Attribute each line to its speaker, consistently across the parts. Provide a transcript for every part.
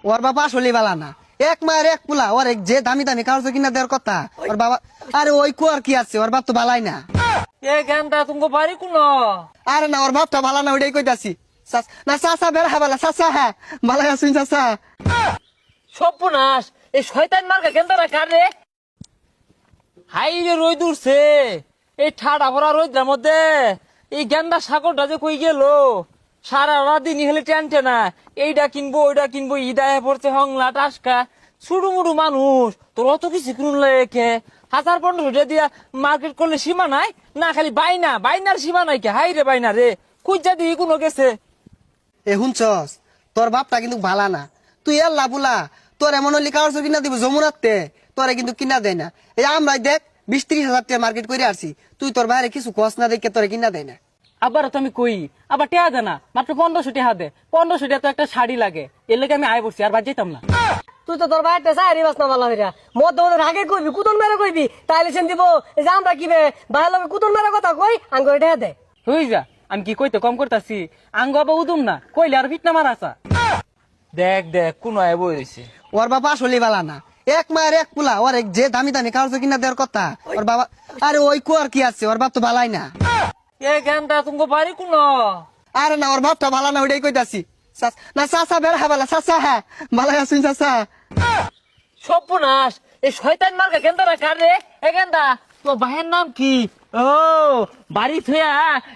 Speaker 1: ওর বাবা আসলে বালা না, এক মায়ের এক পুলা, ওর যে দামি দামি কাগজ কিনা দেওয়ার কথা ওর বাবা। আরে ওই কুয়ার কি আছে, ওর বাপ তো বালাই না।
Speaker 2: এ গেন্দা তুমি বাড়ি কোন?
Speaker 1: আরে না, ওর বাপটা ভালো না, ওইটাই কইতাছি। না চাচা বেড়া বালা, চাচা হ্যাঁ বালাই আসুন চাচা।
Speaker 2: সর্বনাশ, এই শয়তান মার্কা গেন্দারা কারে? হাই রে রোদ উঠছে, এই ঠাডা ভরা রোদের মধ্যে এই গেন্দা সাগরটা যে কই গেল। সারা রাত দিন হলে টেনটে না, এইটা কিনবো ওইটা কিনবো, ইদায় পড়ছে হংলা টাসকা। ছুড়ু মুড়ু মানুষ তোর অত কিছু কিনুন লেখে 1000-1500 দিয়া মার্কেট করলে সীমা নাই না, খালি বাইনা বাইনার সীমা নাই কে। হাই রে বাইনা রে, খুঁজা দিয়ে কোনো গেছে।
Speaker 1: এ শুনছস, তোর বাপটা কিন্তু ভালা না। তুই এল্লা বুলা, তোর এমন হলি কাগজ কিনা দিব যমুনাতে, তোরে কিন্তু কিনা দেয় না। এই আমরা দেখ 20-30 হাজার টাকা মার্কেট করে আসছি, তুই তোর বাইরে কিছু কস না দেখে তোরে কিনা দেয় না।
Speaker 2: আবার তো আমি কই, আবার টেহা দে না, মাত্র 1500 টেহা দে। 1500 টাকা তো একটা শাড়ি লাগে, এর লেগে আমি আয় বসছি, আর বাদ যেতাম না।
Speaker 3: তুই তো তোর বাইরটা চাই বাস না বালা হইরা মদ আগে কইবি কুতন মেরে কইবি, তাইলে সেন দিব এই যে আমরা কিবে ভাই লগে কুতন মেরে কথা কই আঙ্গ এটা দে।
Speaker 2: হই যা, আমি কি কইতে কম করতাছি? আঙ্গ আবার উদুম না, কইলে আর ফিটনা মারা আসা। দেখ দেখ কোন আয় বই রয়েছে।
Speaker 1: ওর বাবা আসলে বালা না, এক মায়ের এক পুলা, ওর যে দামি দামি কাগজ কিনা দেওয়ার কথা ওর বাবা। আরে ওই কুয়ার কি আছে, ওর বাপ তো বালাই না।
Speaker 2: এ গেন্দা তুমি বাড়ি কোন?
Speaker 1: আরে না, ওর বাপটা ভালো না, ওইটাই কইতাছি। না চাচা বেড়া বালা, চাচা হ্যাঁ বালাই আসুন চাচা।
Speaker 2: সর্বনাশ, এই শয়তান মার্কা গেন্দারা কারে? এ গেন্দা তোর ভাইয়ের নাম কি? ও বাড়ি থয়া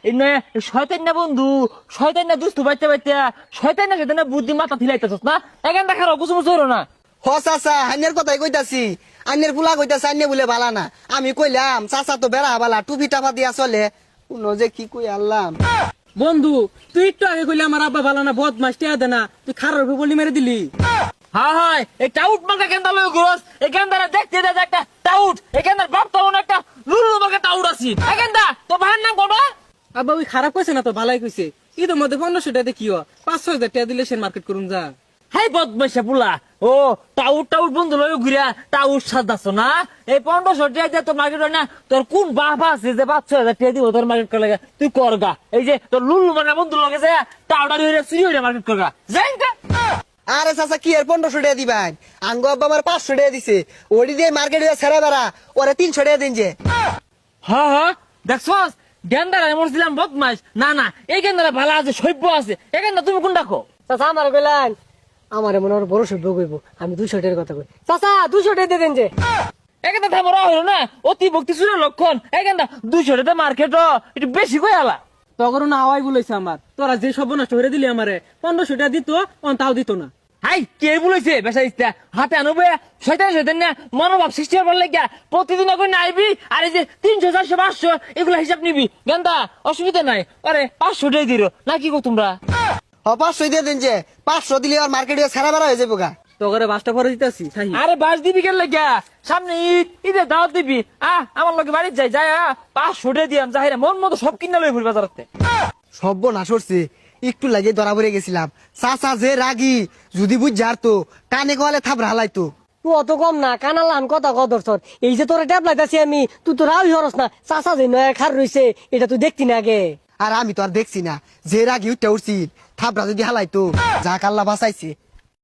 Speaker 2: এই নয় শয়তান না বন্ধু, শয়তান না দুস্তু বাইতে বাইতে, শয়তান না সেটা বুদ্ধি মাথা থিলাইতেছস না। এ গেন্দা খারাপ বুঝু বুঝু না।
Speaker 1: হ চাচা, আইনের কথাই কইতাছি। আইনের পুলা কইতাছে আইনে বলে বালা না। আমি কইলাম চাচা তো বেড়া বালা, টুপি টাপা দিয়া চলে। কোন যে কি কই আনলাম।
Speaker 4: বন্ধু তুই একটু আগে কইলে আমার আব্বা ভালো না, বদমাস টিয়া দে না, তুই খারাপ বলি মেরে দিলি।
Speaker 2: হ্যাঁ হ্যাঁ, এই টাউট মার্কা গেন্দা লই গোস, এই গেন্দারা দেখতে দে একটা টাউট, এই গেন্দার বাপ তো একটা লুলু মার্কা টাউট আছি। এই গেন্দা তোর ভাইয়ের নাম কোন?
Speaker 4: আব্বা ওই খারাপ কইছে না তো, ভালাই কইছে। ঈদের মধ্যে 1500 টাকা দেখিও, 5-6 হাজার টাকা দিলে সে মার্কেট করুন যা।
Speaker 2: হাই বদমাইশা পুলা, ও টাউট টাউট বন্ধু লই ঘুরিয়া টাউট সাজাছ না। এই 1500 টাকা দিয়ে তোর মার্কেট হয় না, তোর কোন বাবা আছে যে 5-6 হাজার টাকা দিব তোর মার্কেট করে? তুই করগা, এই যে তোর লুলু মার্কা বন্ধু লগে যে টাউটার হইরা চুরি হইরা মার্কেট করগা যাই না।
Speaker 1: আরে চাচা কি এর 1500 টাকা দিবেন? আঙ্গ আব্বা আমার 500 টাকা দিছে, ওডি দিয়ে মার্কেট হয়ে ছেড়া বেড়া, ওরে 300 টাকা দিন যে।
Speaker 2: হ্যাঁ হ্যাঁ, দেখছস গেন্দারা এমন ছিলাম বদমাইশ না। না এই গেন্দারা ভালো আছে, সভ্য আছে। এই গেন্দা তুমি কোন ডাকো?
Speaker 3: চাচা আমার কইলেন আমার মনে হয় বড় সভ্য কইব, আমি 200 টাকার কথা কই। চাচা 200 টাকা দিয়ে দেন যে।
Speaker 2: এই গেন্দা থামরা হইলো না, অতি ভক্তি চুরের লক্ষণ। এই গেন্দা 200 টাকা মার্কেট একটু বেশি কই আলা।
Speaker 4: তখন না হাওয়াই বলেছে আমার, তোরা যে সব নষ্ট করে দিলি আমারে। 1500 টাকা দিত, তাও দিত না।
Speaker 2: হাই কে বলেছে বেসা ইস্তা হাতে আনবে? শয়তান শয়তান না মনোভাব সৃষ্টি হবার লাগিয়া প্রতিদিন করে আইবি, আর এই যে 300-400-500 এগুলা হিসাব নিবি। গেন্দা অসুবিধা নাই, আরে 500 টাকা দিল না, কি গো তোমরা?
Speaker 1: 500 দিয়ে দিন যে, 500 দিলে আর মার্কেট হয়ে ছেড়া বেড়া হয়ে যাবো গা।
Speaker 4: তো করে বাসটা পরে দিতেছি।
Speaker 2: আরে বাস দিবি কেন লাগিয়া? সামনে ঈদ, ঈদের দাওয়াত দিবি। আমার লগে বাড়ি যাই যাই 500 টাকা দিয়াম, যাহিরা মন মতো সব কিনা লই ফুল বাজারতে।
Speaker 1: সব্য না সরছে, একটু লাগে ধরা পড়ে গেছিলাম। চাচা যে রাগি, যদি বুঝ তো কানে কলে থাপড়া হালাইতো।
Speaker 3: তুই অত কম না কানালান কথা কদর তোর। এই যে তোর ট্যাব লাইতাছি আমি, তুই তো রাউই হরস না। চাচা যে নয় খার রইছে এটা তুই দেখতি না আগে।
Speaker 1: আর আমি তো আর দেখছি না, যে রাগি উঠতে উঠছি থাপড়া যদি হালাইতো, যা কাল্লা বাঁচাইছে।